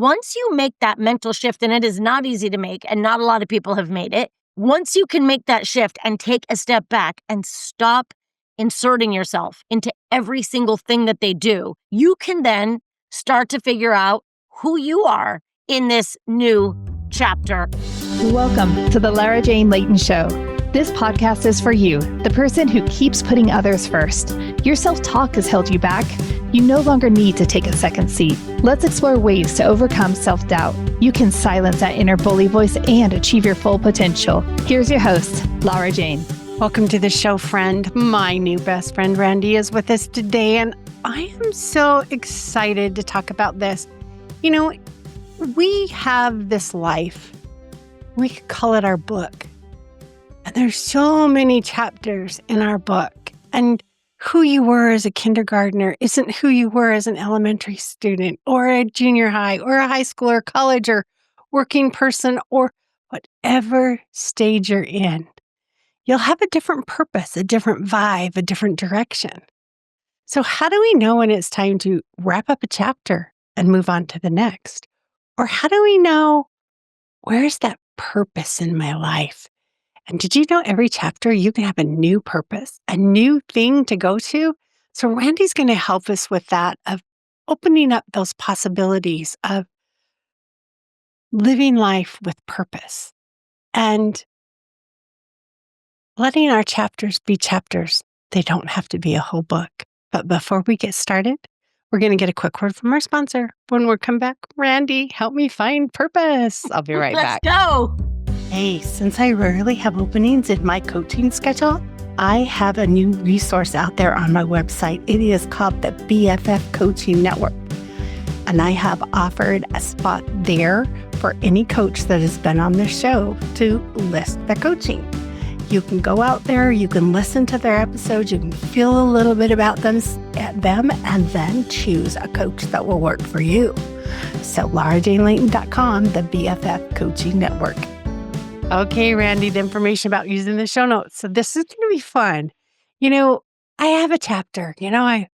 Once you make that mental shift, and it is not easy to make, and not a lot of people have made it, once you can make that shift and take a step back and stop inserting yourself into every single thing that they do, you can then start to figure out who you are in this new chapter. Welcome to the Lara Jane Layton Show. This podcast is for you, the person who keeps putting others first. Your self-talk has held you back. You no longer need to take a second seat. Let's explore ways to overcome self-doubt. You can silence that inner bully voice and achieve your full potential. Here's your host, Lara Jane. Welcome to the show, friend. My new best friend, Randi, is with us today, and I am so excited to talk about this. You know, we have this life. We could call it our book. And there's so many chapters in our book. And who you were as a kindergartner isn't who you were as an elementary student or a junior high or a high school or college or working person or whatever stage you're in. You'll have a different purpose, a different vibe, a different direction. So how do we know when it's time to wrap up a chapter and move on to the next? Or how do we know where's that purpose in my life? And did you know every chapter you can have a new purpose, a new thing to go to? So Randi's going to help us with that, of opening up those possibilities of living life with purpose and letting our chapters be chapters. They don't have to be a whole book. But before we get started, we're going to get a quick word from our sponsor. When we come back, Randi, help me find purpose. I'll be right back. Let's go. Hey, since I rarely have openings in my coaching schedule, I have a new resource out there on my website. It is called the BFF Coaching Network. And I have offered a spot there for any coach that has been on this show to list their coaching. You can go out there, you can listen to their episodes, you can feel a little bit about them, and then choose a coach that will work for you. So LaraJaneLayton.com, the BFF Coaching Network. Okay, Randi, the information about using the show notes. So this is going to be fun. You know, I have a chapter, I'm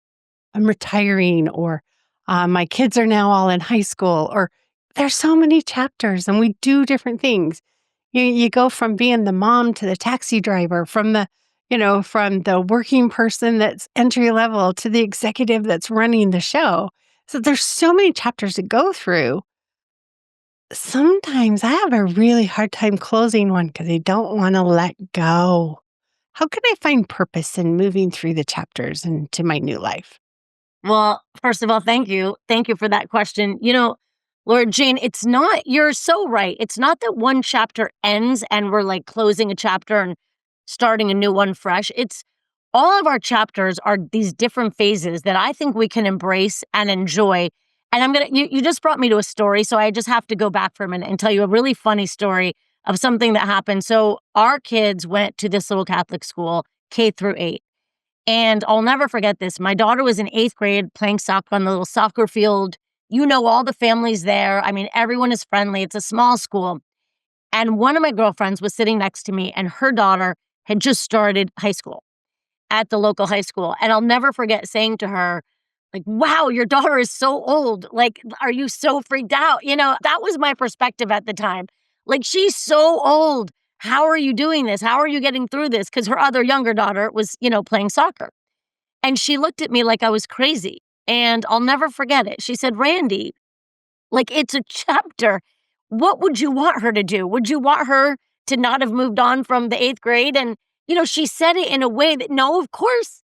retiring, or my kids are now all in high school, or there's so many chapters and we do different things. You go from being the mom to the taxi driver, from the working person that's entry level to the executive that's running the show. So there's so many chapters to go through. Sometimes I have a really hard time closing one because I don't want to let go. How can I find purpose in moving through the chapters into my new life? Well, first of all, thank you. Thank you for that question. Lord Jane, you're so right. It's not that one chapter ends and we're like closing a chapter and starting a new one fresh. It's all of our chapters are these different phases that I think we can embrace and enjoy. And you just brought me to a story, so I just have to go back for a minute and tell you a really funny story of something that happened. So our kids went to this little Catholic school, K through 8. And I'll never forget this. My daughter was in 8th grade playing soccer on the little soccer field. All the families there. I mean, everyone is friendly. It's a small school. And one of my girlfriends was sitting next to me, and her daughter had just started high school at the local high school. And I'll never forget saying to her, like, wow, your daughter is so old. Like, are you so freaked out? That was my perspective at the time. Like, she's so old. How are you doing this? How are you getting through this? Because her other younger daughter was, playing soccer. And she looked at me like I was crazy. And I'll never forget it. She said, Randi, like, it's a chapter. What would you want her to do? Would you want her to not have moved on from the 8th grade? And, she said it in a way that, no, of course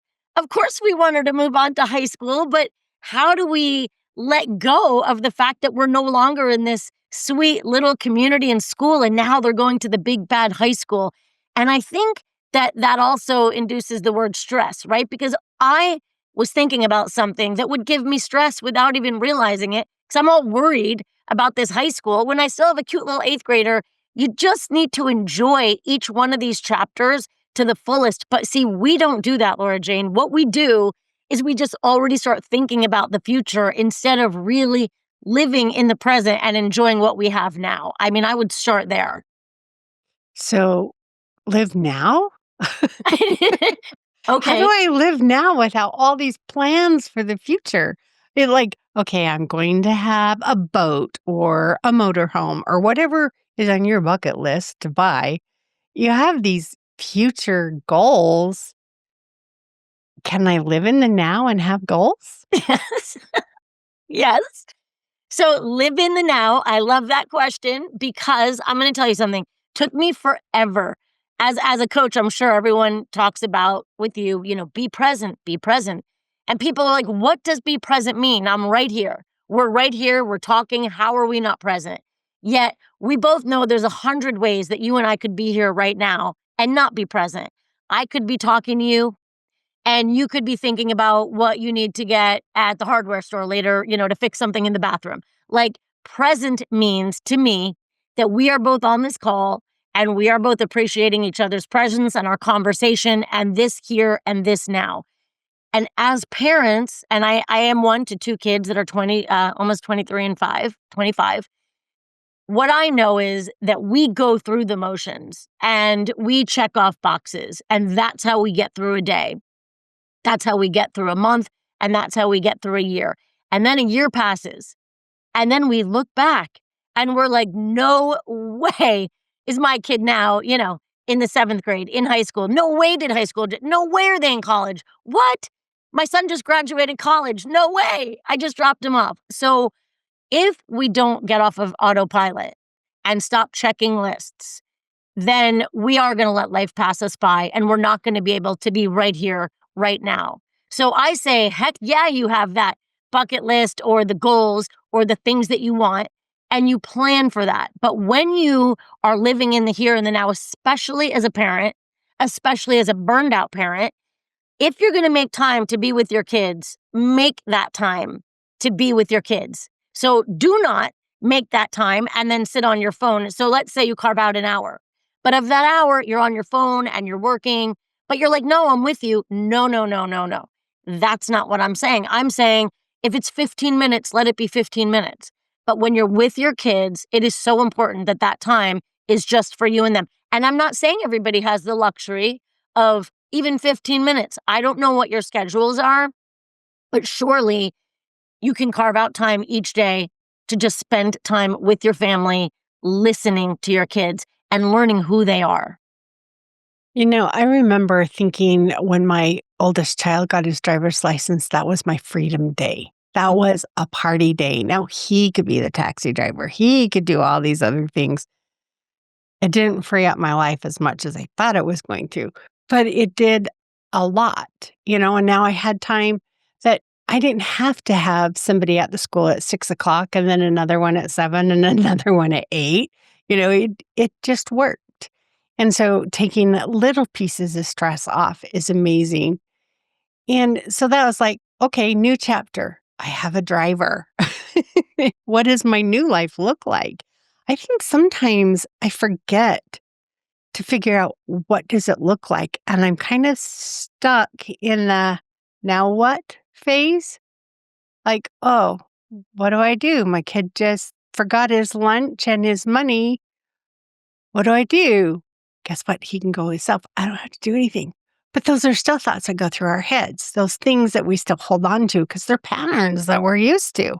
we want her to move on to high school, but how do we let go of the fact that we're no longer in this sweet little community and school, and now they're going to the big bad high school? And I think that also induces the word stress, right? Because I was thinking about something that would give me stress without even realizing it, because I'm all worried about this high school when I still have a cute little 8th grader. You just need to enjoy each one of these chapters to the fullest. But see, we don't do that, Lara Jane. What we do is we just already start thinking about the future instead of really living in the present and enjoying what we have now. I mean, I would start there. So live now? Okay. How do I live now without all these plans for the future? It like, okay, I'm going to have a boat or a motorhome or whatever is on your bucket list to buy. You have these future goals. Can I live in the now and have goals? Yes. Yes. So live in the now. I love that question because I'm going to tell you something. Took me forever. As a coach, I'm sure everyone talks about with you, be present, be present. And people are like, what does be present mean? I'm right here. We're right here. We're talking. How are we not present? Yet we both know there's 100 ways that you and I could be here right now and not be present. I could be talking to you and you could be thinking about what you need to get at the hardware store later, to fix something in the bathroom. Like present means to me that we are both on this call and we are both appreciating each other's presence and our conversation and this here and this now. And as parents, and I am one to two kids that are 20, almost 23 and 25. What I know is that we go through the motions and we check off boxes, and that's how we get through a day. That's how we get through a month, and that's how we get through a year. And then a year passes, and then we look back and we're like, no way is my kid now, in the seventh grade, in high school. No way did high school, no way are they in college. What? My son just graduated college. No way. I just dropped him off. So if we don't get off of autopilot and stop checking lists, then we are going to let life pass us by and we're not going to be able to be right here, right now. So I say, heck yeah, you have that bucket list or the goals or the things that you want and you plan for that. But when you are living in the here and the now, especially as a parent, especially as a burned out parent, if you're going to make time to be with your kids, make that time to be with your kids. So do not make that time and then sit on your phone. So let's say you carve out an hour, but of that hour, you're on your phone and you're working, but you're like, no, I'm with you. No, no, no, no, no. That's not what I'm saying. I'm saying if it's 15 minutes, let it be 15 minutes. But when you're with your kids, it is so important that that time is just for you and them. And I'm not saying everybody has the luxury of even 15 minutes. I don't know what your schedules are, but surely you can carve out time each day to just spend time with your family, listening to your kids and learning who they are. I remember thinking when my oldest child got his driver's license, that was my freedom day. That was a party day. Now he could be the taxi driver. He could do all these other things. It didn't free up my life as much as I thought it was going to, but it did a lot, and now I had time that I didn't have to have somebody at the school at 6 o'clock and then another one at 7 and another one at 8. It just worked. And so taking little pieces of stress off is amazing. And so that was like, okay, new chapter. I have a driver. What does my new life look like? I think sometimes I forget to figure out what does it look like. And I'm kind of stuck in the now what phase. Like, oh, what do I do? My kid just forgot his lunch and his money. What do I do? Guess what? He can go himself. I don't have to do anything. But those are still thoughts that go through our heads, those things that we still hold on to because they're patterns that we're used to.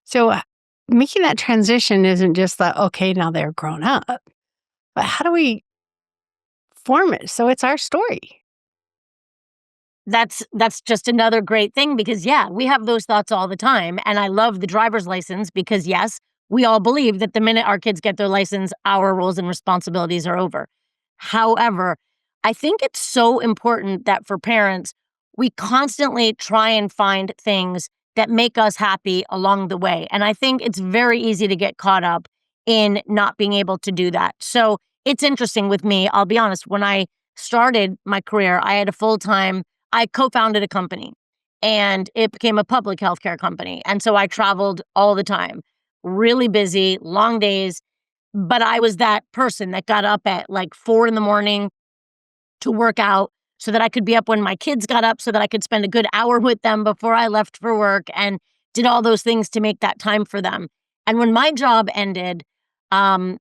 So making that transition isn't just that, okay, now they're grown up, but how do we form it so it's our story? That's just another great thing because yeah, we have those thoughts all the time. And I love the driver's license because yes, we all believe that the minute our kids get their license, our roles and responsibilities are over. However, I think it's so important that for parents, we constantly try and find things that make us happy along the way. And I think it's very easy to get caught up in not being able to do that. So it's interesting with me. I'll be honest, when I started my career, I had a full-time I co-founded a company and it became a public healthcare company. And so I traveled all the time, really busy, long days. But I was that person that got up at like 4 in the morning to work out so that I could be up when my kids got up so that I could spend a good hour with them before I left for work and did all those things to make that time for them. And when my job ended, um,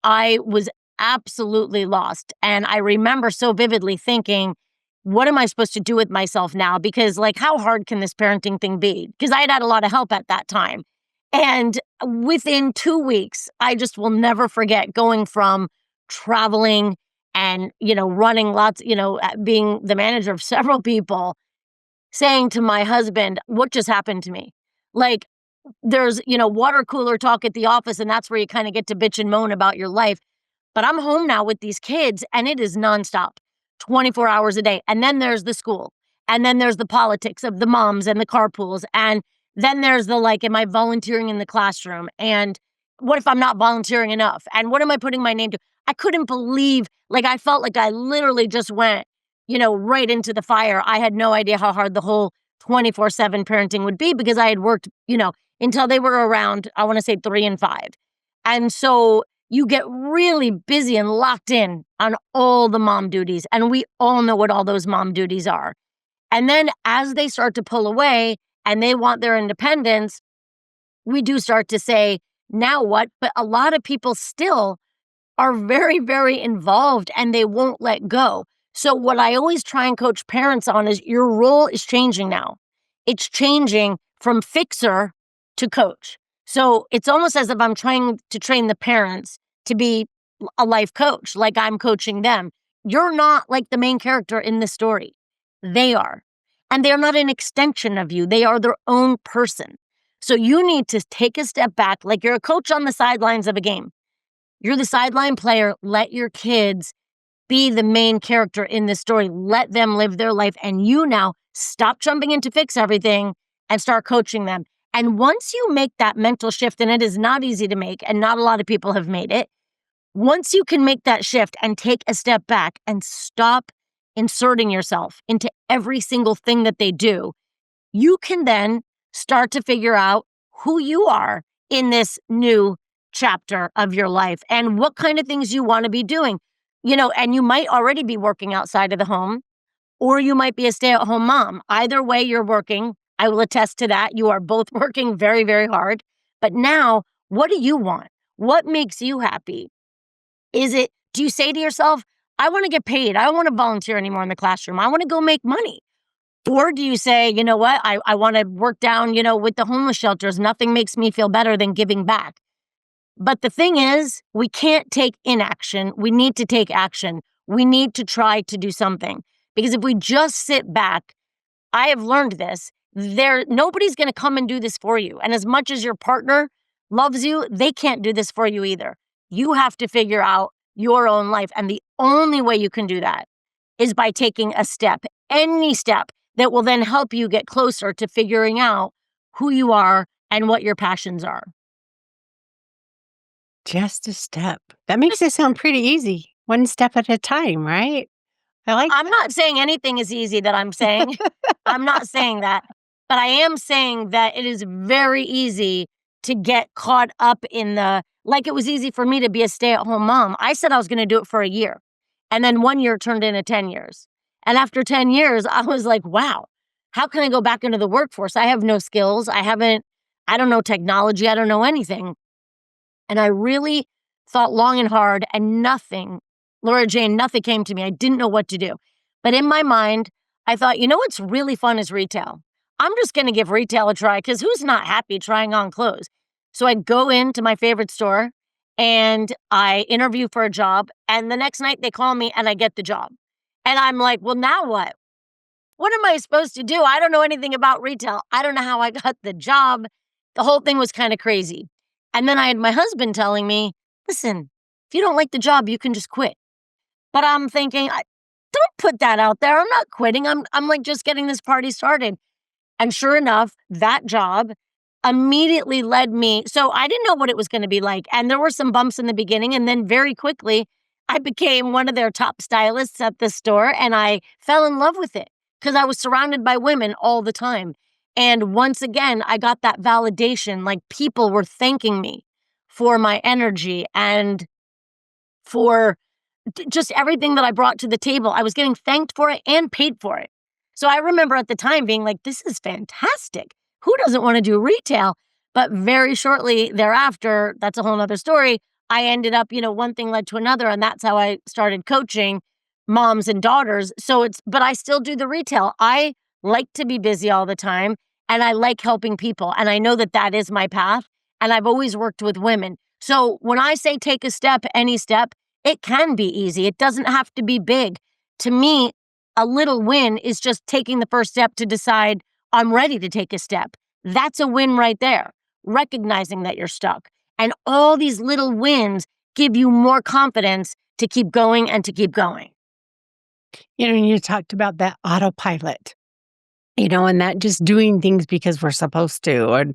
I was absolutely lost. And I remember so vividly thinking, what am I supposed to do with myself now? Because like, how hard can this parenting thing be? Because I had a lot of help at that time. And within 2 weeks, I just will never forget going from traveling and, running lots, being the manager of several people, saying to my husband, what just happened to me? Like, there's, water cooler talk at the office, and that's where you kind of get to bitch and moan about your life. But I'm home now with these kids and it is nonstop, 24 hours a day. And then there's the school. And then there's the politics of the moms and the carpools. And then there's the like, am I volunteering in the classroom? And what if I'm not volunteering enough? And what am I putting my name to? I couldn't believe, like, I felt like I literally just went, right into the fire. I had no idea how hard the whole 24/7 parenting would be because I had worked, until they were around, I want to say 3 and 5. And so you get really busy and locked in on all the mom duties. And we all know what all those mom duties are. And then as they start to pull away and they want their independence, we do start to say, now what? But a lot of people still are very, very involved and they won't let go. So, what I always try and coach parents on is your role is changing now. It's changing from fixer to coach. So, it's almost as if I'm trying to train the parents to be a life coach, like I'm coaching them. You're not like the main character in the story, they are. And they're not an extension of you, they are their own person. So, you need to take a step back, like you're a coach on the sidelines of a game. You're the sideline player. Let your kids be the main character in this story. Let them live their life. And you now stop jumping in to fix everything and start coaching them. And once you make that mental shift, and it is not easy to make, and not a lot of people have made it, once you can make that shift and take a step back and stop inserting yourself into every single thing that they do, you can then start to figure out who you are in this new chapter of your life and what kind of things you want to be doing. And you might already be working outside of the home, or you might be a stay-at-home mom. Either way, you're working. I will attest to that. You are both working very, very hard. But now, what do you want? What makes you happy? Do you say to yourself, I want to get paid. I don't want to volunteer anymore in the classroom. I want to go make money. Or do you say, you know what, I want to work down, with the homeless shelters. Nothing makes me feel better than giving back. But the thing is, we can't take inaction. We need to take action. We need to try to do something. Because if we just sit back, I have learned this, nobody's going to come and do this for you. And as much as your partner loves you, they can't do this for you either. You have to figure out your own life. And the only way you can do that is by taking a step, any step that will then help you get closer to figuring out who you are and what your passions are. Just a step. That makes it sound pretty easy. One step at a time, right? I like I'm not saying anything is easy that I'm saying. I'm not saying that. But I am saying that it is very easy to get caught up in like it was easy for me to be a stay-at-home mom. I said I was going to do it for a year. And then 1 year turned into 10 years. And after 10 years, I was like, wow, how can I go back into the workforce? I have no skills. I don't know technology. I don't know anything. And I really thought long and hard and nothing, Laura Jane, nothing came to me. I didn't know what to do. But in my mind, I thought, what's really fun is retail. I'm just going to give retail a try because who's not happy trying on clothes? So I go into my favorite store and I interview for a job. And the next night they call me and I get the job. And I'm like, well, now what? What am I supposed to do? I don't know anything about retail. I don't know how I got the job. The whole thing was kind of crazy. And then I had my husband telling me, listen, if you don't like the job, you can just quit. But I'm thinking, don't put that out there. I'm not quitting. I'm like just getting this party started. And sure enough, that job immediately led me. So I didn't know what it was going to be like. And there were some bumps in the beginning. And then very quickly, I became one of their top stylists at the store. And I fell in love with it because I was surrounded by women all the time. And once again, I got that validation. Like people were thanking me for my energy and for just everything that I brought to the table. I was getting thanked for it and paid for it. So I remember at the time being like, this is fantastic. Who doesn't want to do retail? But very shortly thereafter, that's a whole nother story. I ended up, one thing led to another. And that's how I started coaching moms and daughters. But I still do the retail. I like to be busy all the time and I like helping people. And I know that that is my path. And I've always worked with women. So when I say take a step, any step, it can be easy. It doesn't have to be big. To me, a little win is just taking the first step to decide I'm ready to take a step. That's a win right there. Recognizing that you're stuck. And all these little wins give you more confidence to keep going and to keep going. You talked about that autopilot, and that just doing things because we're supposed to, or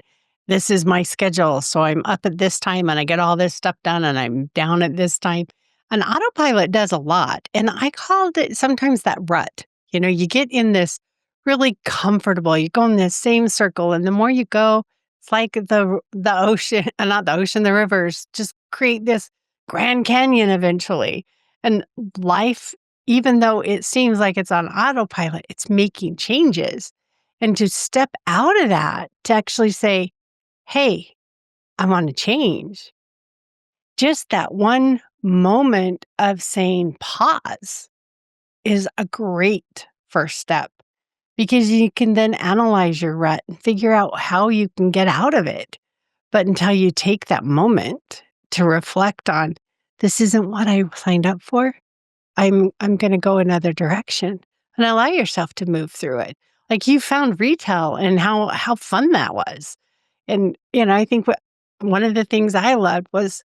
this is my schedule. So I'm up at this time and I get all this stuff done and I'm down at this time. An autopilot does a lot. And I called it sometimes that rut. You get in this really comfortable, you go in this same circle. And the more you go, it's like the ocean, not the ocean, the rivers just create this Grand Canyon eventually. And life, even though it seems like it's on autopilot, it's making changes. And to step out of that, to actually say, hey, I want to change. Just that one moment of saying pause is a great first step because you can then analyze your rut and figure out how you can get out of it. But until you take that moment to reflect on, this isn't what I signed up for, I'm going to go another direction, and allow yourself to move through it. Like you found retail and how fun that was. And I think one of the things I loved was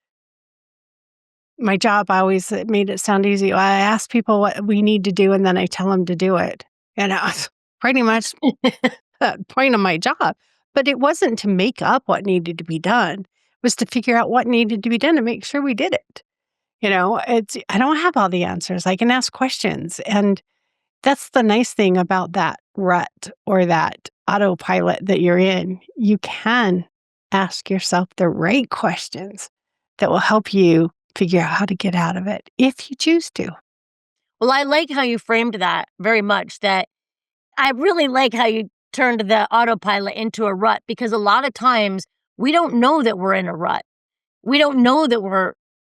my job. I always made it sound easy. I ask people what we need to do and then I tell them to do it. And that was pretty much the point of my job. But it wasn't to make up what needed to be done. It was to figure out what needed to be done to make sure we did it. I don't have all the answers. I can ask questions. And that's the nice thing about that rut or that autopilot that you're in. You can ask yourself the right questions that will help you figure out how to get out of it if you choose to. Well, I like how you framed that very much. That I really like how you turned the autopilot into a rut because a lot of times we don't know that we're in a rut. We don't know that we're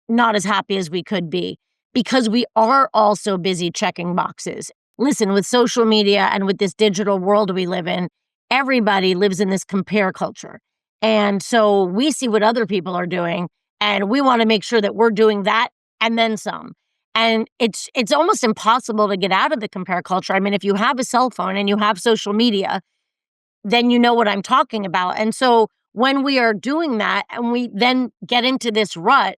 not as happy as we could be because we are also busy checking boxes. Listen, with social media and with this digital world we live in, everybody lives in this compare culture. And so we see what other people are doing and we want to make sure that we're doing that and then some. And it's almost impossible to get out of the compare culture. I mean, if you have a cell phone and you have social media, then you know what I'm talking about. And so when we are doing that and we then get into this rut,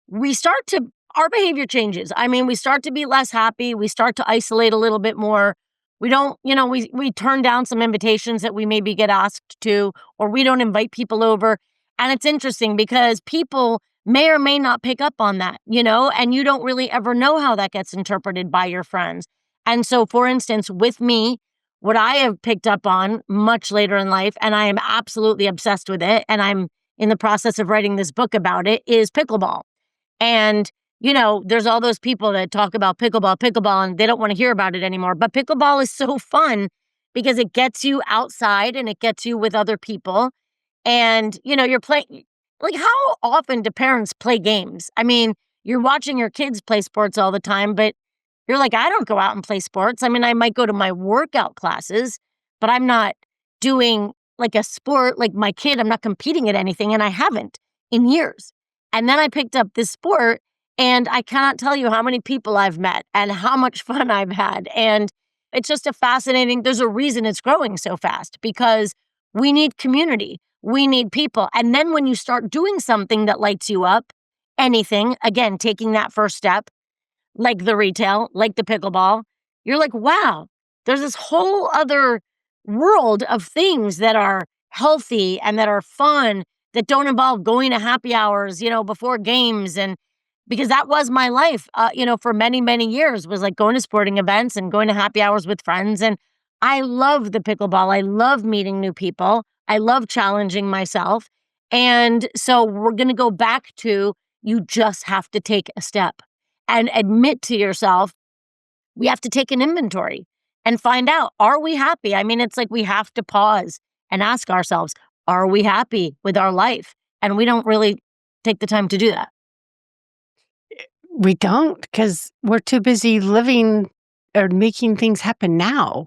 we start to our behavior changes. I mean, we start to be less happy. We start to isolate a little bit more. We don't, we turn down some invitations that we maybe get asked to, or we don't invite people over. And it's interesting because people may or may not pick up on that, and you don't really ever know how that gets interpreted by your friends. And so, for instance, with me, what I have picked up on much later in life, and I am absolutely obsessed with it, and I'm in the process of writing this book about it, is pickleball. And, there's all those people that talk about pickleball, and they don't want to hear about it anymore. But pickleball is so fun because it gets you outside and it gets you with other people. And, you're playing. Like, how often do parents play games? I mean, you're watching your kids play sports all the time, but you're like, I don't go out and play sports. I mean, I might go to my workout classes, but I'm not doing like a sport like my kid. I'm not competing at anything, and I haven't in years. And then I picked up this sport, and I cannot tell you how many people I've met and how much fun I've had. And it's just there's a reason it's growing so fast because we need community. We need people. And then when you start doing something that lights you up, anything, again, taking that first step, like the retail, like the pickleball, you're like, wow, there's this whole other world of things that are healthy and that are fun that don't involve going to happy hours, before games. And because that was my life, for many, many years was like going to sporting events and going to happy hours with friends. And I love the pickleball. I love meeting new people. I love challenging myself. And so we're going to go back to you just have to take a step and admit to yourself, we have to take an inventory and find out, are we happy? I mean, it's like we have to pause and ask ourselves, are we happy with our life? And we don't really take the time to do that. We don't, because we're too busy living or making things happen now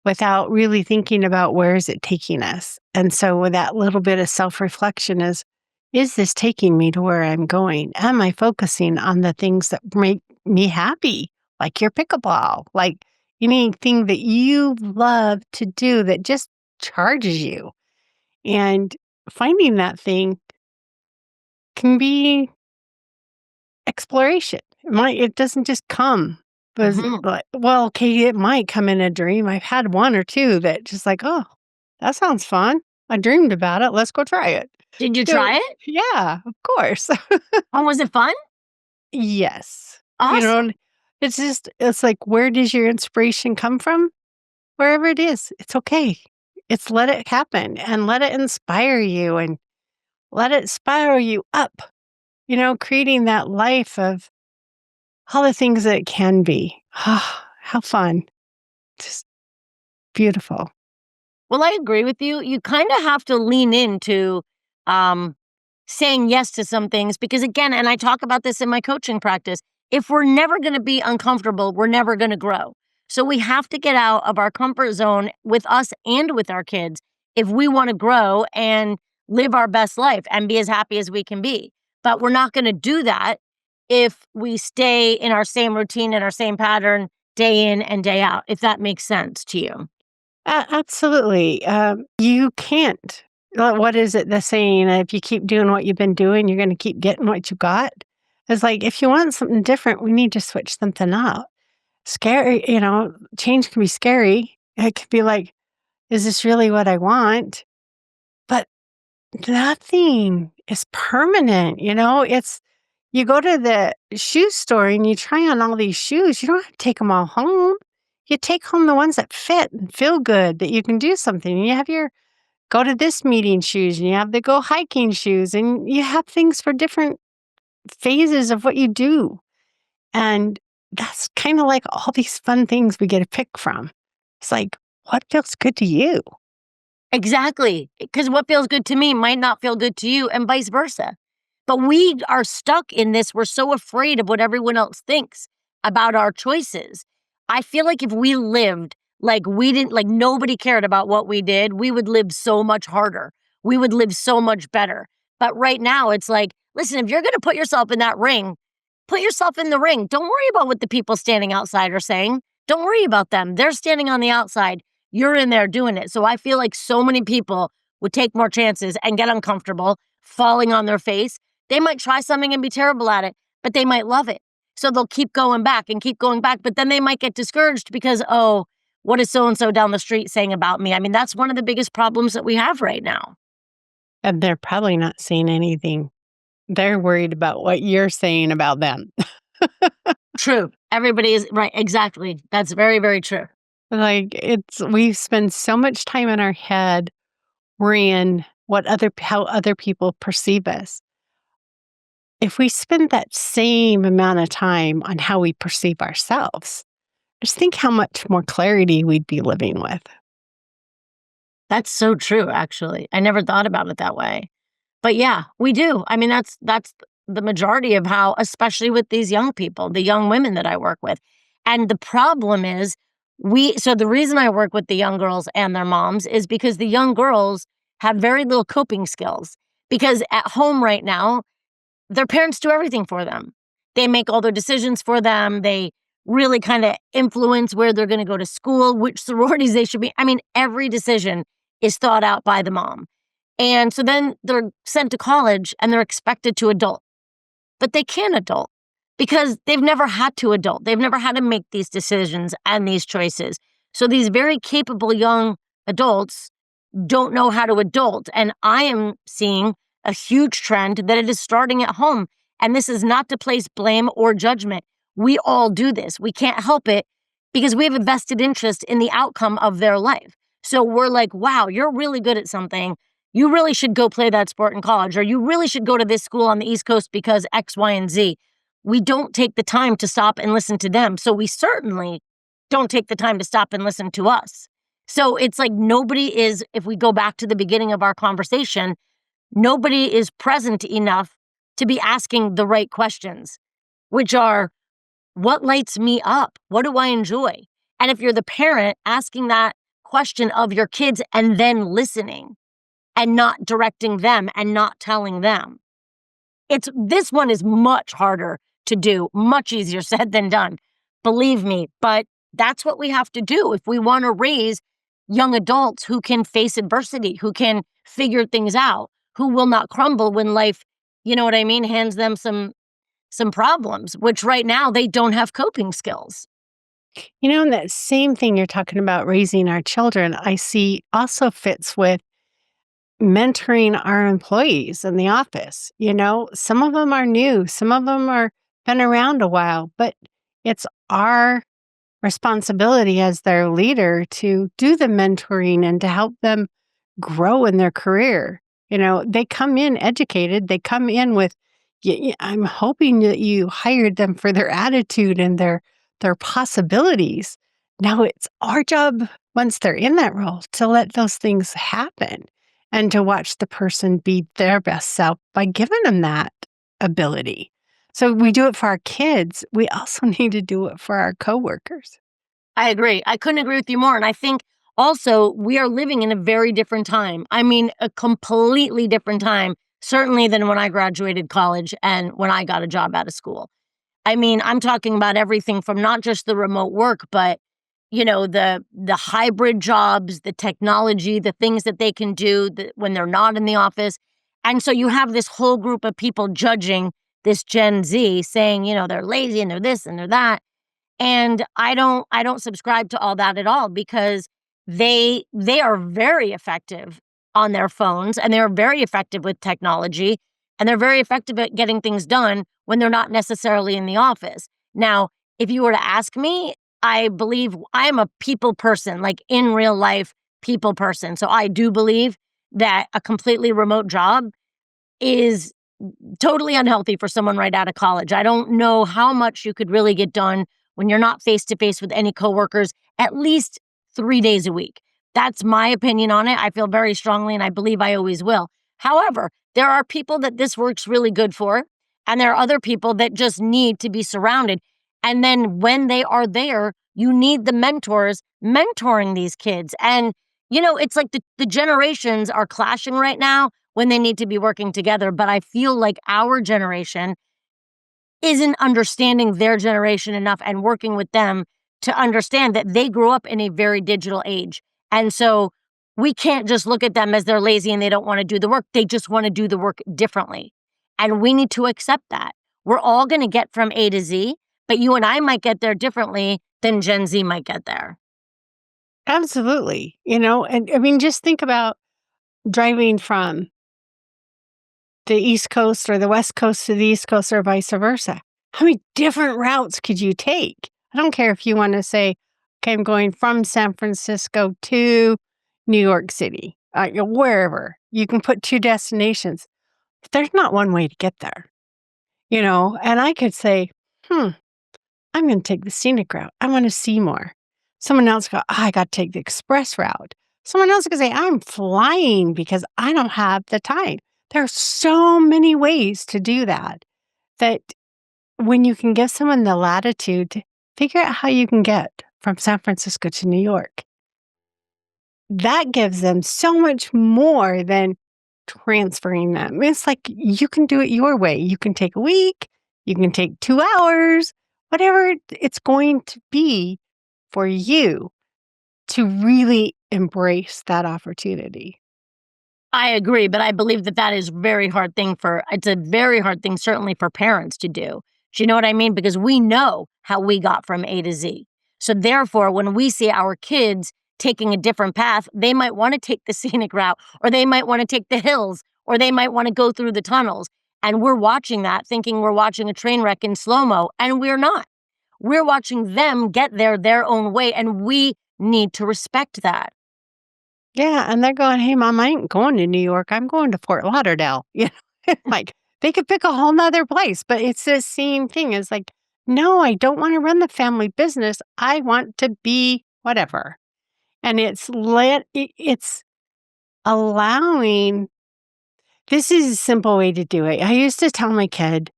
without really thinking about where is it taking us. And so with that little bit of self-reflection is this taking me to where I'm going? Am I focusing on the things that make me happy? Like your pickleball, like anything that you love to do that just charges you. And finding that thing can be exploration. It doesn't just come. But Mhm. like, well, okay, it might come in a dream. I've had one or two that just like, oh, that sounds fun. I dreamed about it. Let's go try it. Did you So, try it? yeah, of course. Oh, was it fun? Yes. Awesome. It's like, where does your inspiration come from? Wherever it is, it's okay. It's let it happen and let it inspire you and let it spiral you up, creating that life of all the things that it can be. How fun. Just beautiful. Well, I agree with you. You kinda have to lean into, um, saying yes to some things because, again, and I talk about this in my coaching practice, if we're never gonna be uncomfortable, we're never gonna grow. So we have to get out of our comfort zone with us and with our kids if we wanna grow and live our best life and be as happy as we can be. But we're not gonna do that if we stay in our same routine and our same pattern day in and day out, if that makes sense to you. Absolutely. You can't. What is it, the saying? If you keep doing what you've been doing, you're going to keep getting what you got. It's like, if you want something different, we need to switch something up. Scary, change can be scary. It could be like, is this really what I want? But nothing is permanent. You go to the shoe store and you try on all these shoes. You don't have to take them all home. You take home the ones that fit and feel good, that you can do something. And you have your go to this meeting shoes, and you have the go hiking shoes, and you have things for different phases of what you do. And that's kind of like all these fun things we get to pick from. It's like, what feels good to you? Exactly, because what feels good to me might not feel good to you and vice versa. But we are stuck in this, we're so afraid of what everyone else thinks about our choices. I feel like if we lived like we didn't like nobody cared about what we did, we would live so much harder. We would live so much better. But right now, it's like, listen, if you're gonna put yourself in that ring, put yourself in the ring. Don't worry about what the people standing outside are saying. Don't worry about them. They're standing on the outside. You're in there doing it. So I feel like so many people would take more chances and get uncomfortable, falling on their face. They might try something and be terrible at it, but they might love it. So they'll keep going back and keep going back, but then they might get discouraged because, oh, what is so and so down the street saying about me? I mean, that's one of the biggest problems that we have right now. And they're probably not saying anything. They're worried about what you're saying about them. True. Everybody is right. Exactly. That's very, very true. Like, we spend so much time in our head worrying how other people perceive us. If we spend that same amount of time on how we perceive ourselves, just think how much more clarity we'd be living with. That's so true, actually. I never thought about it that way. But yeah, we do. I mean, that's the majority of how, especially with these young people, the young women that I work with. And the problem is so the reason I work with the young girls and their moms is because the young girls have very little coping skills because at home right now, their parents do everything for them. They make all their decisions for them. They really kind of influence where they're going to go to school, which sororities they should be. I mean, every decision is thought out by the mom. And so then they're sent to college and they're expected to adult, but they can't adult because they've never had to adult. They've never had to make these decisions and these choices. So these very capable young adults don't know how to adult. And I am seeing a huge trend that it is starting at home. And this is not to place blame or judgment. We all do this. We can't help it because we have a vested interest in the outcome of their life. So we're like, wow, you're really good at something. You really should go play that sport in college, or you really should go to this school on the East Coast because X, Y, and Z. We don't take the time to stop and listen to them. So we certainly don't take the time to stop and listen to us. So it's like nobody is, if we go back to the beginning of our conversation, nobody is present enough to be asking the right questions. which are what lights me up? What do I enjoy? And if you're the parent asking that question of your kids and then listening and not directing them and not telling them, this one is much harder to do, much easier said than done. Believe me, but that's what we have to do if we want to raise young adults who can face adversity, who can figure things out, who will not crumble when life, you know what I mean, hands them some problems, which right now they don't have coping skills. And that same thing you're talking about raising our children, I see also fits with mentoring our employees in the office. Some of them are new, some of them are been around a while, but it's our responsibility as their leader to do the mentoring and to help them grow in their career. They come in educated, they come in with, I'm hoping that you hired them for their attitude and their possibilities. Now it's our job once they're in that role to let those things happen and to watch the person be their best self by giving them that ability. So we do it for our kids. We also need to do it for our coworkers. I agree. I couldn't agree with you more. And I think also we are living in a very different time. I mean, a completely different time, certainly than when I graduated college and when I got a job out of school. I mean, I'm talking about everything from not just the remote work, but the hybrid jobs, the technology, the things that they can do when they're not in the office. And so you have this whole group of people judging this Gen Z saying, they're lazy and they're this and they're that. And I don't subscribe to all that at all because they are very effective on their phones and they're very effective with technology and they're very effective at getting things done when they're not necessarily in the office. Now, if you were to ask me, I believe I am a people person, like in real life people person. So I do believe that a completely remote job is totally unhealthy for someone right out of college. I don't know how much you could really get done when you're not face to face with any coworkers at least 3 days a week. That's my opinion on it. I feel very strongly and I believe I always will. However, there are people that this works really good for, and there are other people that just need to be surrounded. And then when they are there, you need the mentors mentoring these kids. And, it's like the generations are clashing right now when they need to be working together. But I feel like our generation isn't understanding their generation enough and working with them to understand that they grew up in a very digital age. And so we can't just look at them as they're lazy and they don't want to do the work. They just want to do the work differently. And we need to accept that. We're all going to get from A to Z, but you and I might get there differently than Gen Z might get there. Absolutely. And I mean, just think about driving from the East Coast or the West Coast to the East Coast or vice versa. How many different routes could you take? I don't care if you want to say, okay, I'm going from San Francisco to New York City, wherever. You can put two destinations. There's not one way to get there, and I could say, I'm going to take the scenic route. I want to see more. Someone else go, I got to take the express route. Someone else could say, I'm flying because I don't have the time. There are so many ways to do that, that when you can give someone the latitude to figure out how you can get from San Francisco to New York, that gives them so much more than transferring them. It's like you can do it your way. You can take a week, you can take 2 hours, whatever it's going to be for you to really embrace that opportunity. I agree, but I believe that is it's a very hard thing, certainly for parents to do. Do you know what I mean? Because we know how we got from A to Z. So therefore, when we see our kids taking a different path, they might want to take the scenic route, or they might want to take the hills, or they might want to go through the tunnels. And we're watching that thinking we're watching a train wreck in slow-mo, and we're not. We're watching them get there their own way, and we need to respect that. Yeah, and they're going, "Hey, mom, I ain't going to New York. I'm going to Fort Lauderdale." Like they could pick a whole nother place, but it's the same thing. It's like, no, I don't want to run the family business. I want to be whatever. And it's allowing. This is a simple way to do it. I used to tell my kid,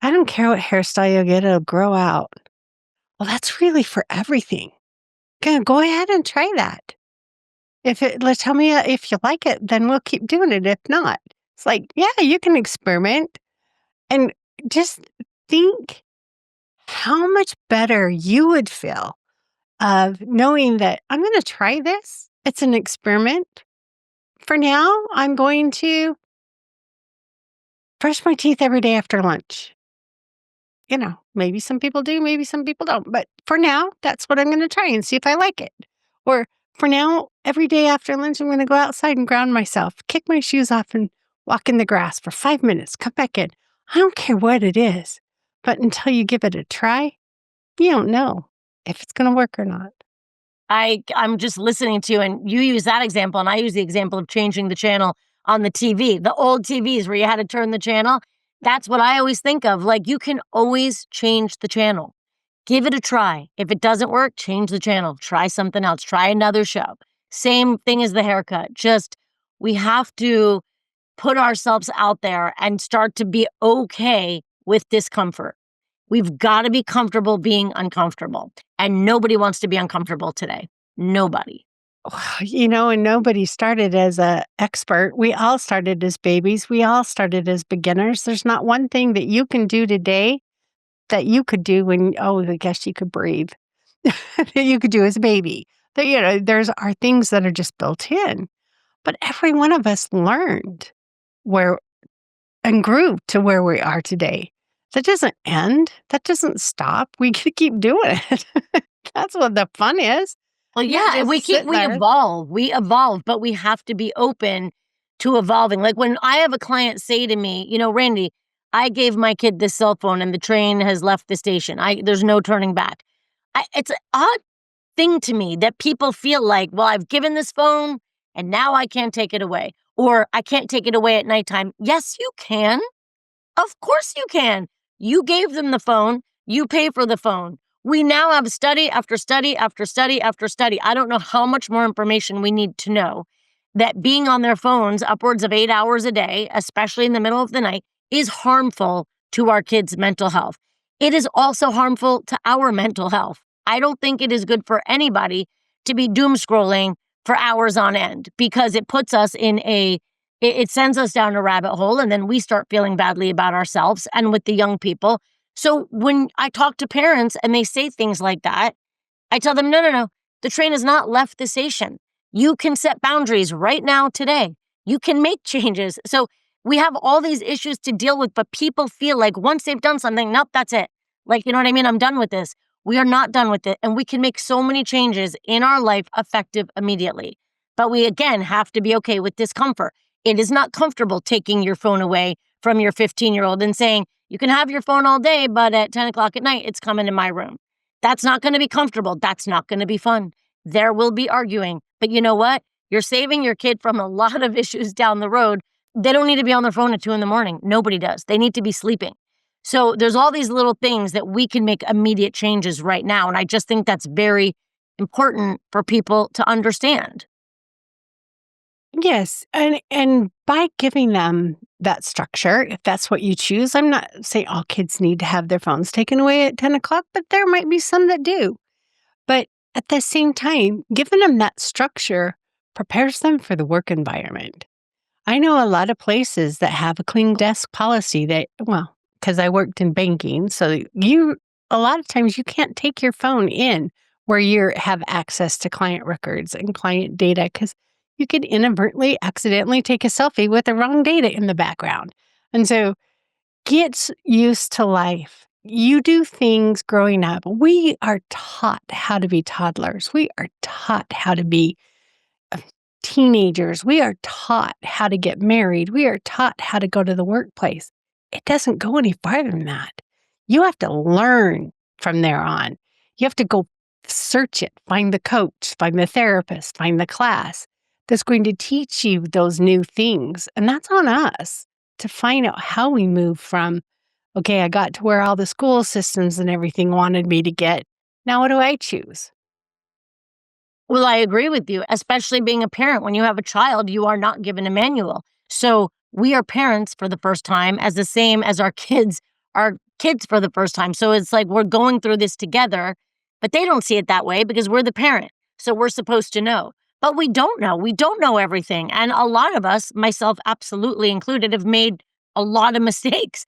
I don't care what hairstyle you get, it'll grow out. Well, that's really for everything. Go ahead and try that. Tell me if you like it, then we'll keep doing it. If not, it's like, yeah, you can experiment and just think how much better you would feel of knowing that I'm going to try this. It's an experiment. For now, I'm going to brush my teeth every day after lunch. Maybe some people do, maybe some people don't. But for now, that's what I'm going to try and see if I like it. Or for now, every day after lunch, I'm going to go outside and ground myself, kick my shoes off and walk in the grass for 5 minutes, come back in. I don't care what it is. But until you give it a try, you don't know if it's going to work or not. I'm just listening to you, and you use that example, and I use the example of changing the channel on the TV, the old TVs where you had to turn the channel. That's what I always think of. Like, you can always change the channel. Give it a try. If it doesn't work, change the channel. Try something else. Try another show. Same thing as the haircut. Just, we have to put ourselves out there and start to be okay with discomfort. We've got to be comfortable being uncomfortable. And nobody wants to be uncomfortable today. Nobody. And nobody started as an expert. We all started as babies. We all started as beginners. There's not one thing that you can do today that you could do I guess you could breathe, that you could do as a baby. There's are things that are just built in. But every one of us learned where and grew to where we are today. That doesn't end. That doesn't stop. We can keep doing it. That's what the fun is. Well, Not yeah, just we sitting there. evolve, but we have to be open to evolving. Like, when I have a client say to me, Randy, I gave my kid this cell phone and the train has left the station. There's no turning back. It's an odd thing to me that people feel like, well, I've given this phone and now I can't take it away, or I can't take it away at nighttime. Yes, you can. Of course you can. You gave them the phone. You pay for the phone. We now have study after study after study after study. I don't know how much more information we need to know that being on their phones upwards of 8 hours a day, especially in the middle of the night, is harmful to our kids' mental health. It is also harmful to our mental health. I don't think it is good for anybody to be doom scrolling for hours on end, because it puts us in it sends us down a rabbit hole, and then we start feeling badly about ourselves and with the young people. So when I talk to parents and they say things like that, I tell them, no, no, no, the train has not left the station. You can set boundaries right now today. You can make changes. So we have all these issues to deal with, but people feel like once they've done something, nope, that's it. Like, you know what I mean? I'm done with this. We are not done with it. And we can make so many changes in our life effective immediately. But we, again, have to be okay with discomfort. It is not comfortable taking your phone away from your 15-year-old and saying, you can have your phone all day, but at 10 o'clock at night, it's coming to my room. That's not going to be comfortable. That's not going to be fun. There will be arguing. But you know what? You're saving your kid from a lot of issues down the road. They don't need to be on their phone at 2 a.m. Nobody does. They need to be sleeping. So there's all these little things that we can make immediate changes right now. And I just think that's very important for people to understand. Yes, and by giving them that structure, if that's what you choose, I'm not saying all kids need to have their phones taken away at 10 o'clock, but there might be some that do. But at the same time, giving them that structure prepares them for the work environment. I know a lot of places that have a clean desk policy because I worked in banking, so a lot of times you can't take your phone in where you have access to client records and client data, because you could inadvertently, accidentally take a selfie with the wrong data in the background. And so get used to life. You do things growing up. We are taught how to be toddlers. We are taught how to be teenagers. We are taught how to get married. We are taught how to go to the workplace. It doesn't go any farther than that. You have to learn from there on. You have to go search it, find the coach, find the therapist, find the class that's going to teach you those new things. And that's on us to find out how we move from, okay, I got to where all the school systems and everything wanted me to get. Now, what do I choose? Well, I agree with you, especially being a parent. When you have a child, you are not given a manual. So we are parents for the first time, as the same as our kids kids for the first time. So it's like we're going through this together, but they don't see it that way because we're the parent. So we're supposed to know. But we don't know. We don't know everything. And a lot of us, myself absolutely included, have made a lot of mistakes.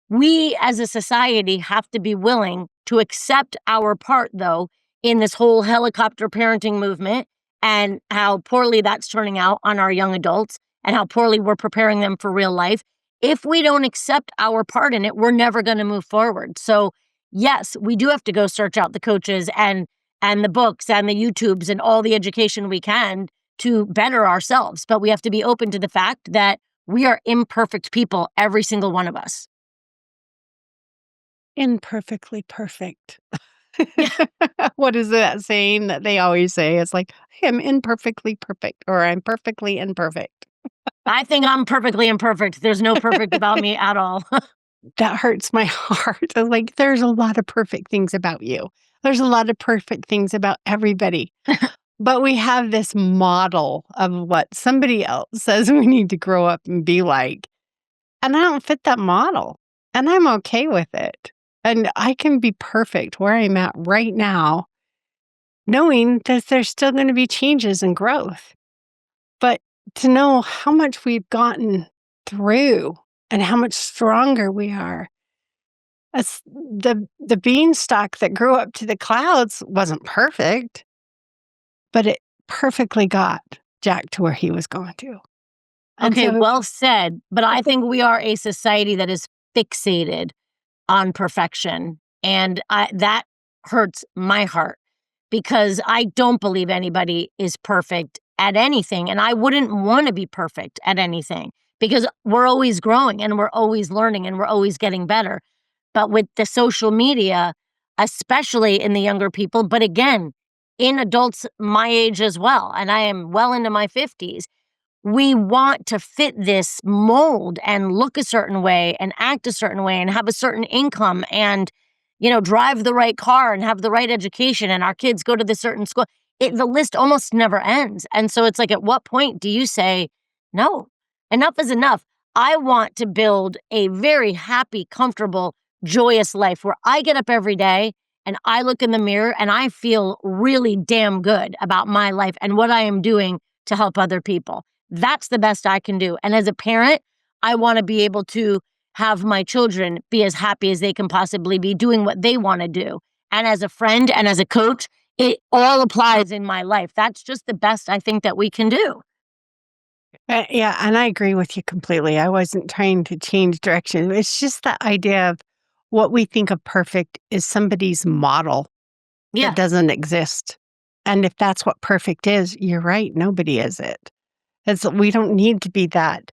We as a society have to be willing to accept our part, though, in this whole helicopter parenting movement and how poorly that's turning out on our young adults and how poorly we're preparing them for real life. If we don't accept our part in it, we're never going to move forward. So, yes, we do have to go search out the coaches and the books and the YouTubes and all the education we can to better ourselves. But we have to be open to the fact that we are imperfect people, every single one of us. Imperfectly perfect. Yeah. What is that saying that they always say? It's like, I am imperfectly perfect, or I'm perfectly imperfect. I think I'm perfectly imperfect. There's no perfect about me at all. That hurts my heart. I'm like, there's a lot of perfect things about you. There's a lot of perfect things about everybody. But we have this model of what somebody else says we need to grow up and be like. And I don't fit that model. And I'm okay with it. And I can be perfect where I'm at right now, knowing that there's still going to be changes and growth. But to know how much we've gotten through and how much stronger we are. As the beanstalk that grew up to the clouds wasn't perfect, but it perfectly got Jack to where he was going to. And Okay, so well said. But I think we are a society that is fixated on perfection. And that hurts my heart because I don't believe anybody is perfect at anything. And I wouldn't want to be perfect at anything because we're always growing and we're always learning and we're always getting better. But with the social media, especially in the younger people, but again, in adults my age as well, and I am well into my 50s, we want to fit this mold and look a certain way and act a certain way and have a certain income and, drive the right car and have the right education and our kids go to the certain school. The list almost never ends. And so it's like, at what point do you say, no, enough is enough? I want to build a very happy, comfortable, joyous life where I get up every day and I look in the mirror and I feel really damn good about my life and what I am doing to help other people. That's the best I can do. And as a parent, I want to be able to have my children be as happy as they can possibly be doing what they want to do. And as a friend and as a coach, it all applies in my life. That's just the best I think that we can do. yeah, and I agree with you completely. I wasn't trying to change direction. It's just the idea of what we think of perfect is somebody's model that Yeah. doesn't exist. And if that's what perfect is, you're right. Nobody is it. We don't need to be that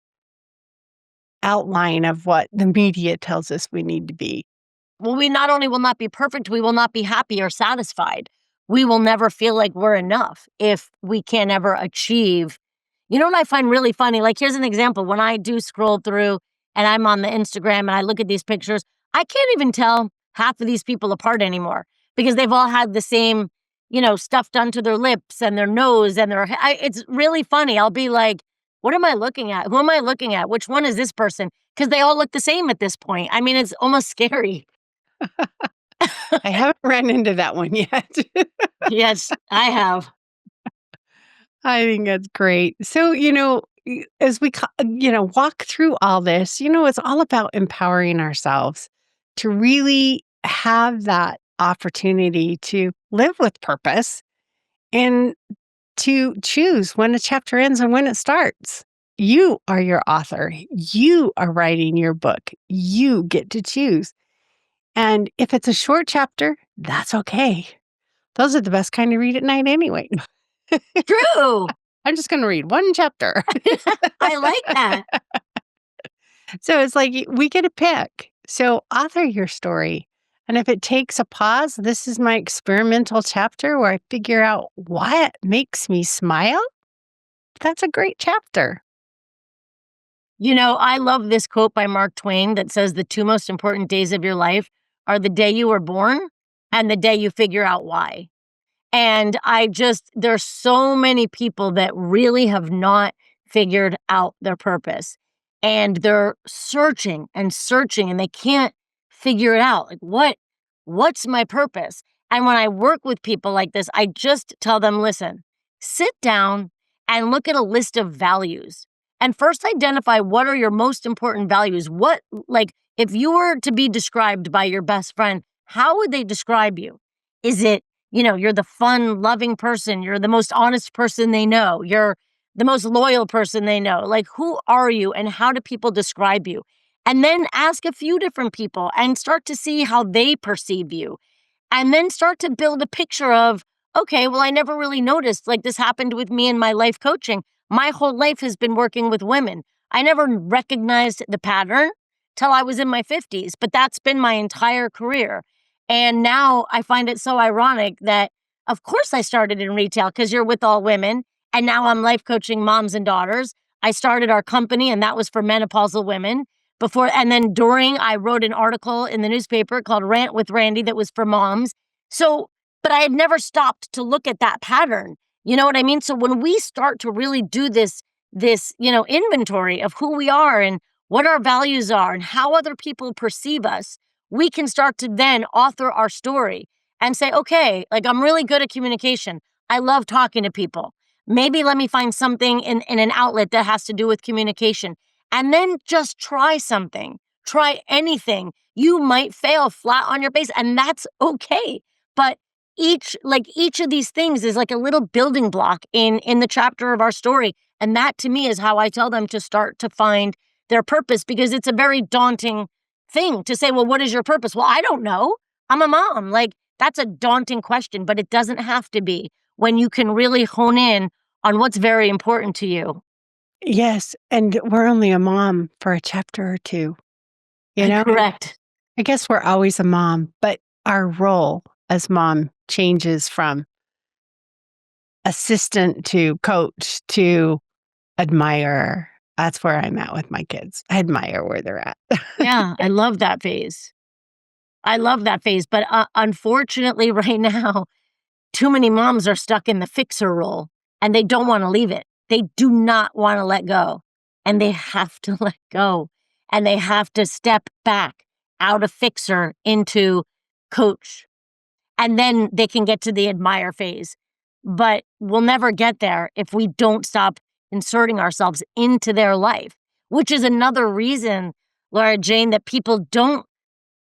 outline of what the media tells us we need to be. Well, we not only will not be perfect, we will not be happy or satisfied. We will never feel like we're enough if we can't ever achieve. You know what I find really funny? Like, here's an example. When I do scroll through and I'm on the Instagram and I look at these pictures, I can't even tell half of these people apart anymore because they've all had the same, stuff done to their lips and their nose and it's really funny. I'll be like, what am I looking at? Who am I looking at? Which one is this person? Because they all look the same at this point. I mean, it's almost scary. I haven't ran into that one yet. Yes, I have. I think that's great. So, as we, walk through all this, it's all about empowering ourselves to really have that opportunity to live with purpose and to choose when a chapter ends and when it starts. You are your author. You are writing your book. You get to choose. And if it's a short chapter, that's okay. Those are the best kind to read at night anyway. True. I'm just going to read one chapter. I like that. So it's like we get a pick. So author your story. And if it takes a pause, this is my experimental chapter where I figure out what makes me smile. That's a great chapter. I love this quote by Mark Twain that says the two most important days of your life are the day you were born and the day you figure out why. And there's so many people that really have not figured out their purpose and they're searching and searching and they can't figure it out. Like, what's my purpose? And when I work with people like this, I just tell them, listen, sit down and look at a list of values. And first identify what are your most important values. What, like, if you were to be described by your best friend, how would they describe you? Is it, you're the fun, loving person, you're the most honest person they know, you're the most loyal person they know? Like, who are you and how do people describe you? And then ask a few different people and start to see how they perceive you. And then start to build a picture of, okay, well, I never really noticed. Like, this happened with me in my life coaching. My whole life has been working with women. I never recognized the pattern till I was in my 50s, but that's been my entire career. And now I find it so ironic that, of course, I started in retail because you're with all women. And now I'm life coaching moms and daughters. I started our company, and that was for menopausal women. And then during, I wrote an article in the newspaper called Rant with Randy that was for moms. So, but I had never stopped to look at that pattern. You know what I mean? So when we start to really do this, inventory of who we are and what our values are and how other people perceive us, we can start to then author our story and say, okay, like, I'm really good at communication. I love talking to people. Maybe let me find something in an outlet that has to do with communication. And then just try something, try anything. You might fail flat on your face, and that's okay. But each of these things is like a little building block in the chapter of our story. And that to me is how I tell them to start to find their purpose, because it's a very daunting thing to say, well, what is your purpose? Well, I don't know. I'm a mom. Like, that's a daunting question, but it doesn't have to be when you can really hone in on what's very important to you. Yes, and we're only a mom for a chapter or two, you know? Correct. I guess we're always a mom, but our role as mom changes from assistant to coach to admirer. That's where I'm at with my kids. I admire where they're at. Yeah, I love that phase. I love that phase. But unfortunately, right now, too many moms are stuck in the fixer role and they don't want to leave it. They do not want to let go, and they have to let go, and they have to step back out of fixer into coach. And then they can get to the admire phase. But we'll never get there if we don't stop inserting ourselves into their life, which is another reason, Laura Jane, that people don't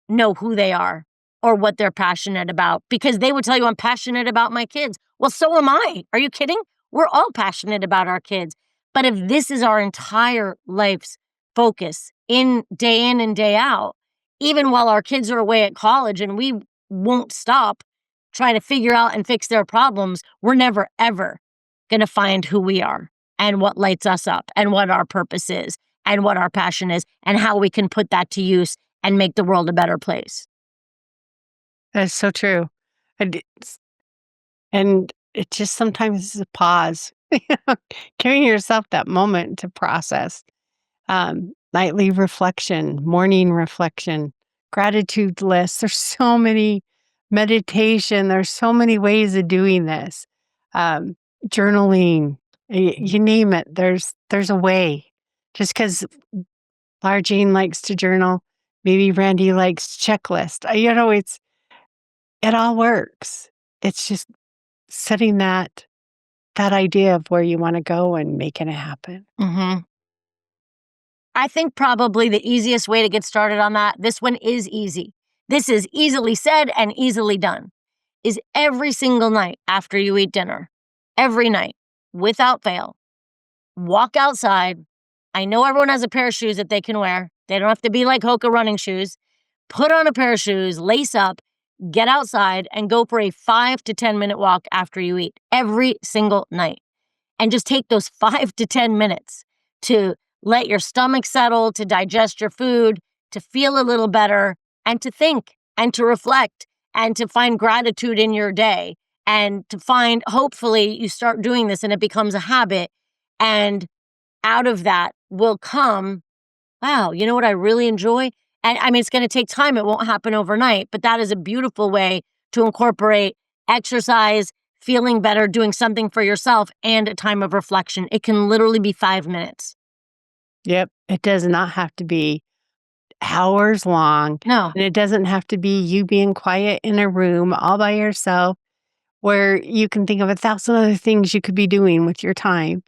know who they are or what they're passionate about, because they would tell you, I'm passionate about my kids. Well, so am I. Are you kidding? We're all passionate about our kids. But if this is our entire life's focus in and day out, even while our kids are away at college and we won't stop trying to figure out and fix their problems, we're never, ever going to find who we are and what lights us up and what our purpose is and what our passion is and how we can put that to use and make the world a better place. That's so true. And it just sometimes is a pause, giving yourself that moment to process. Nightly reflection, morning reflection, gratitude lists. There's so many meditation. There's so many ways of doing this. Journaling, you name it. There's a way. Just because Laura Jean likes to journal, maybe Randy likes checklist. It all works. It's just setting that idea of where you want to go and making it happen. Mm-hmm. I think probably the easiest way to get started on that, this one is easy. This is easily said and easily done, is every single night after you eat dinner, every night, without fail, walk outside. I know everyone has a pair of shoes that they can wear. They don't have to be like Hoka running shoes. Put on a pair of shoes, lace up, get outside, and go for a 5 to 10 minute walk after you eat every single night. And just take those 5 to 10 minutes to let your stomach settle, to digest your food, to feel a little better, and to think and to reflect and to find gratitude in your day, and to find, hopefully, you start doing this and it becomes a habit. And out of that will come, wow, you know what I really enjoy? And I mean, it's going to take time. It won't happen overnight, but that is a beautiful way to incorporate exercise, feeling better, doing something for yourself, and a time of reflection. It can literally be 5 minutes. Yep. It does not have to be hours long. No. And it doesn't have to be you being quiet in a room all by yourself where you can think of 1,000 other things you could be doing with your time.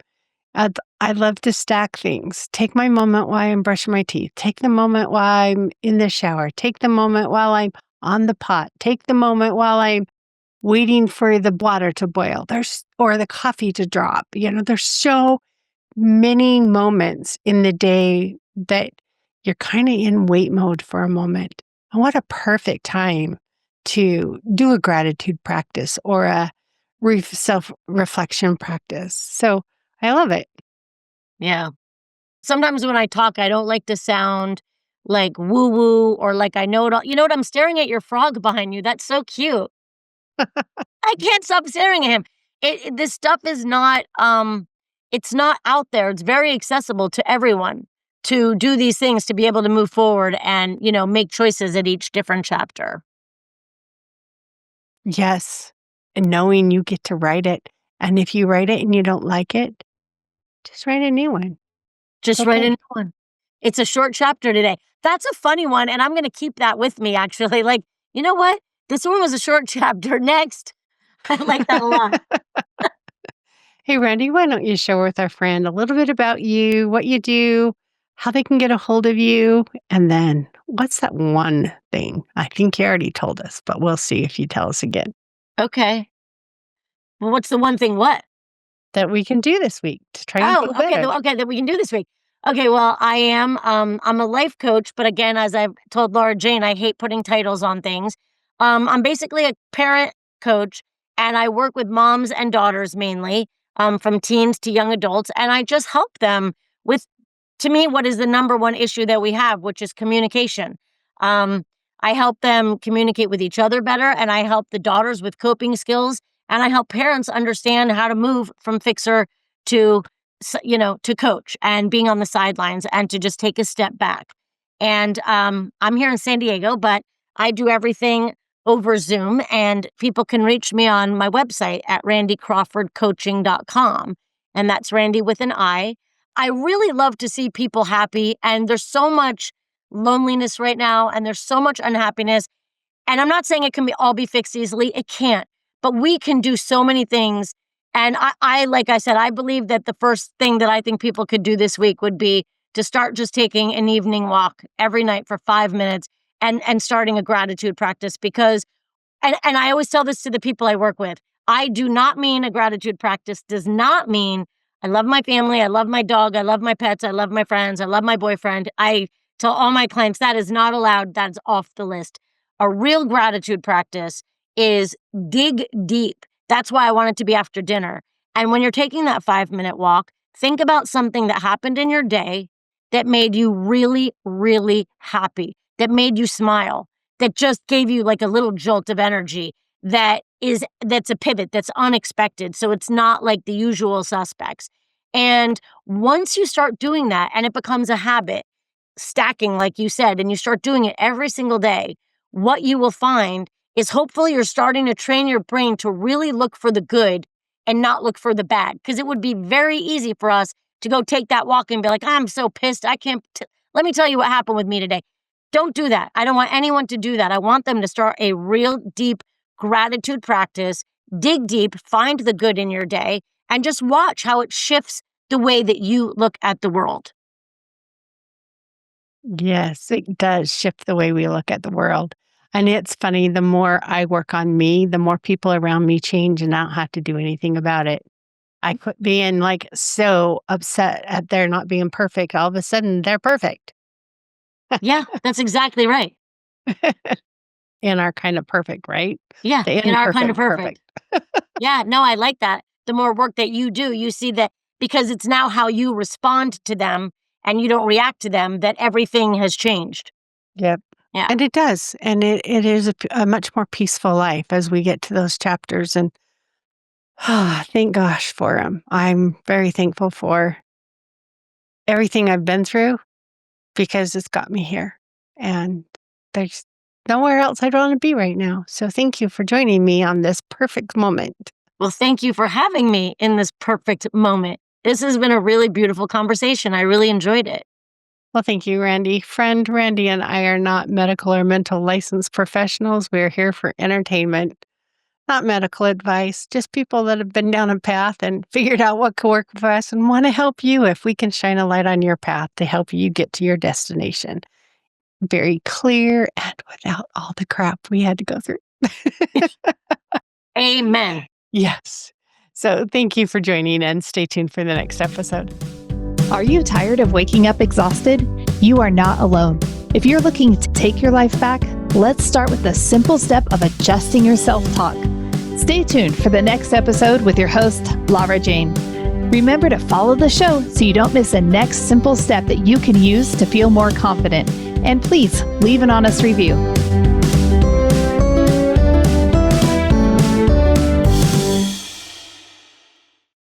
I love to stack things. Take my moment while I'm brushing my teeth. Take the moment while I'm in the shower. Take the moment while I'm on the pot. Take the moment while I'm waiting for the water to boil. Or the coffee to drop. There's so many moments in the day that you're kind of in wait mode for a moment. And what a perfect time to do a gratitude practice or a self-reflection practice. So I love it. Yeah. Sometimes when I talk, I don't like to sound like woo woo or like I know it all. You know what? I'm staring at your frog behind you. That's so cute. I can't stop staring at him. This stuff is not it's not out there. It's very accessible to everyone to do these things, to be able to move forward and, make choices at each different chapter. Yes. And knowing you get to write it. And if you write it and you don't like it, just write a new one. It's Just write a okay. new one. It's a short chapter today. That's a funny one, and I'm gonna keep that with me, actually. Like, you know what? This one was a short chapter. Next. I like that a lot. Hey, Randy, why don't you share with our friend a little bit about you, what you do, how they can get a hold of you, and then what's that one thing? I think you already told us, but we'll see if you tell us again Okay. Well, what's the one thing what? that we can do this week to try and Oh, feel okay, better. okay, that we can do this week. Okay, well, I'm a life coach, but again, as I've told Laura Jane, I hate putting titles on things. I'm basically a parent coach, and I work with moms and daughters mainly, from teens to young adults, and I just help them with, to me, what is the number one issue that we have, which is communication. Um, I help them communicate with each other better, and I help the daughters with coping skills, and I help parents understand how to move from fixer to to coach and being on the sidelines and to just take a step back. And I'm here in San Diego, but I do everything over Zoom, and people can reach me on my website at randicrawfordcoaching.com. And that's Randy with an I. I really love to see people happy, and there's so much loneliness right now, and there's so much unhappiness. And I'm not saying it can all be fixed easily. It can't. But we can do so many things. And like I said, I believe that the first thing that I think people could do this week would be to start just taking an evening walk every night for 5 minutes and starting a gratitude practice. Because and I always tell this to the people I work with. I do not mean a gratitude practice does not mean I love my family, I love my dog, I love my pets, I love my friends, I love my boyfriend. I tell all my clients that is not allowed, that's off the list. A real gratitude practice is dig deep. That's why I want it to be after dinner. And when you're taking that 5-minute walk, think about something that happened in your day that made you really, really happy, that made you smile, that just gave you like a little jolt of energy that's a pivot, that's unexpected. So it's not like the usual suspects. And once you start doing that and it becomes a habit, stacking, like you said, and you start doing it every single day, what you will find is hopefully you're starting to train your brain to really look for the good and not look for the bad. Because it would be very easy for us to go take that walk and be like, I'm so pissed. I can't. Let me tell you what happened with me today. Don't do that. I don't want anyone to do that. I want them to start a real deep gratitude practice, dig deep, find the good in your day, and just watch how it shifts the way that you look at the world. Yes, it does shift the way we look at the world. And it's funny, the more I work on me, the more people around me change and I don't have to do anything about it. I quit being like so upset at their not being perfect. All of a sudden, they're perfect Yeah, that's exactly right. in our kind of perfect, right? Yeah, The in our kind of imperfect perfect. perfect. Yeah, no, I like that. The more work that you do, you see that because it's now how you respond to them and you don't react to them, that everything has changed. Yep. Yeah. And it does. And it is a much more peaceful life as we get to those chapters. And thank gosh for them. I'm very thankful for everything I've been through because it's got me here. And there's nowhere else I'd want to be right now. So thank you for joining me on this perfect moment. Well, thank you for having me in this perfect moment. This has been a really beautiful conversation. I really enjoyed it. Well, thank you, Randy. Friend Randy and I are not medical or mental licensed professionals. We are here for entertainment, not medical advice, just people that have been down a path and figured out what could work for us and want to help you if we can shine a light on your path to help you get to your destination. Very clear and without all the crap we had to go through. Amen. Yes. So thank you for joining and stay tuned for the next episode. Are you tired of waking up exhausted? You are not alone. If you're looking to take your life back, let's start with the simple step of adjusting your self-talk. Stay tuned for the next episode with your host, Lara Jane. Remember to follow the show so you don't miss the next simple step that you can use to feel more confident. And please leave an honest review.